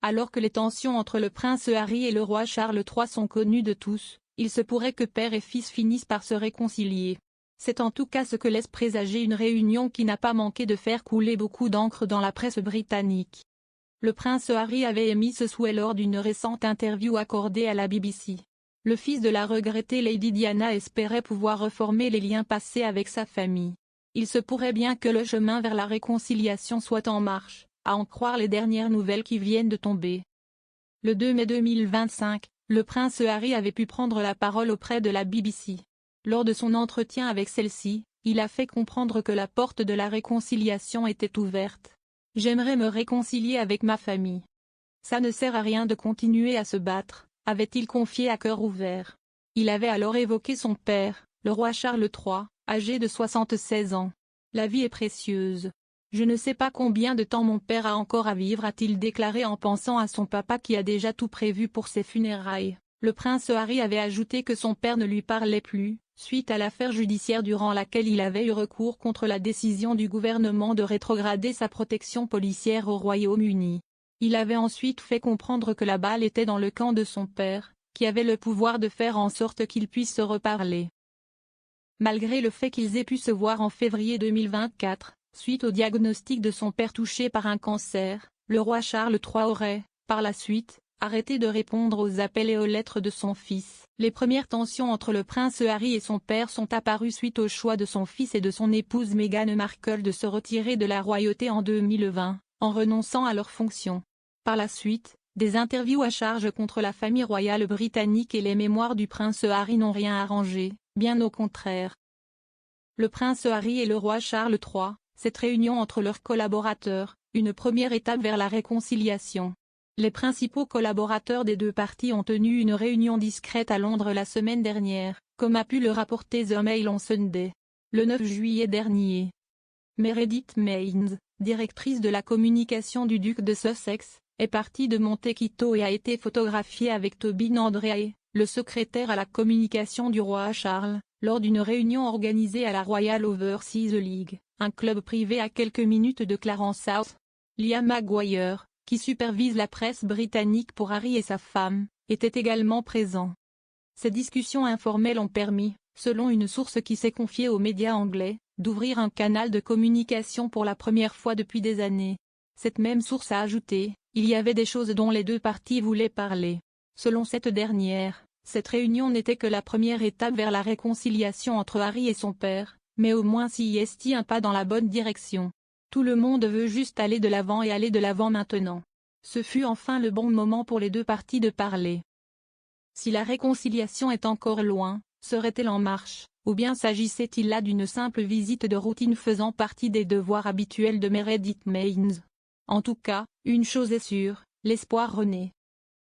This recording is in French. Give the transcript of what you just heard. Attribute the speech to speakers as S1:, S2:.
S1: Alors que les tensions entre le prince Harry et le roi Charles III sont connues de tous, il se pourrait que père et fils finissent par se réconcilier. C'est en tout cas ce que laisse présager une réunion qui n'a pas manqué de faire couler beaucoup d'encre dans la presse britannique. Le prince Harry avait émis ce souhait lors d'une récente interview accordée à la BBC. Le fils de la regrettée Lady Diana espérait pouvoir reformer les liens passés avec sa famille. Il se pourrait bien que le chemin vers la réconciliation soit en marche, à en croire les dernières nouvelles qui viennent de tomber. Le 2 mai 2025, le prince Harry avait pu prendre la parole auprès de la BBC. Lors de son entretien avec celle-ci, il a fait comprendre que la porte de la réconciliation était ouverte. « J'aimerais me réconcilier avec ma famille. Ça ne sert à rien de continuer à se battre », avait-il confié à cœur ouvert. Il avait alors évoqué son père, le roi Charles III, âgé de 76 ans. « La vie est précieuse. Je ne sais pas combien de temps mon père a encore à vivre, a-t-il déclaré en pensant à son papa qui a déjà tout prévu pour ses funérailles. Le prince Harry avait ajouté que son père ne lui parlait plus, suite à l'affaire judiciaire durant laquelle il avait eu recours contre la décision du gouvernement de rétrograder sa protection policière au Royaume-Uni. Il avait ensuite fait comprendre que la balle était dans le camp de son père, qui avait le pouvoir de faire en sorte qu'ils puissent se reparler. Malgré le fait qu'ils aient pu se voir en février 2024, suite au diagnostic de son père touché par un cancer, le roi Charles III aurait, par la suite, arrêté de répondre aux appels et aux lettres de son fils. Les premières tensions entre le prince Harry et son père sont apparues suite au choix de son fils et de son épouse Meghan Markle de se retirer de la royauté en 2020, en renonçant à leurs fonctions. Par la suite, des interviews à charge contre la famille royale britannique et les mémoires du prince Harry n'ont rien arrangé, bien au contraire. Le prince Harry et le roi Charles III, cette réunion entre leurs collaborateurs, une première étape vers la réconciliation. Les principaux collaborateurs des deux parties ont tenu une réunion discrète à Londres la semaine dernière, comme a pu le rapporter The Mail on Sunday. Le 9 juillet dernier. Meredith Mains, directrice de la communication du duc de Sussex, est partie de Montecito et a été photographiée avec Tobin Andreae, le secrétaire à la communication du roi Charles, lors d'une réunion organisée à la Royal Overseas League, un club privé à quelques minutes de Clarence House. Liam Maguire, qui supervise la presse britannique pour Harry et sa femme, était également présent. Ces discussions informelles ont permis, selon une source qui s'est confiée aux médias anglais, d'ouvrir un canal de communication pour la première fois depuis des années. Cette même source a ajouté, il y avait des choses dont les deux parties voulaient parler. Selon cette dernière, cette réunion n'était que la première étape vers la réconciliation entre Harry et son père, mais au moins s'y est un pas dans la bonne direction. Tout le monde veut juste aller de l'avant et aller de l'avant maintenant. Ce fut enfin le bon moment pour les deux parties de parler. Si la réconciliation est encore loin, serait-elle en marche, ou bien s'agissait-il là d'une simple visite de routine faisant partie des devoirs habituels de Meredith Mains? En tout cas, une chose est sûre, l'espoir renaît.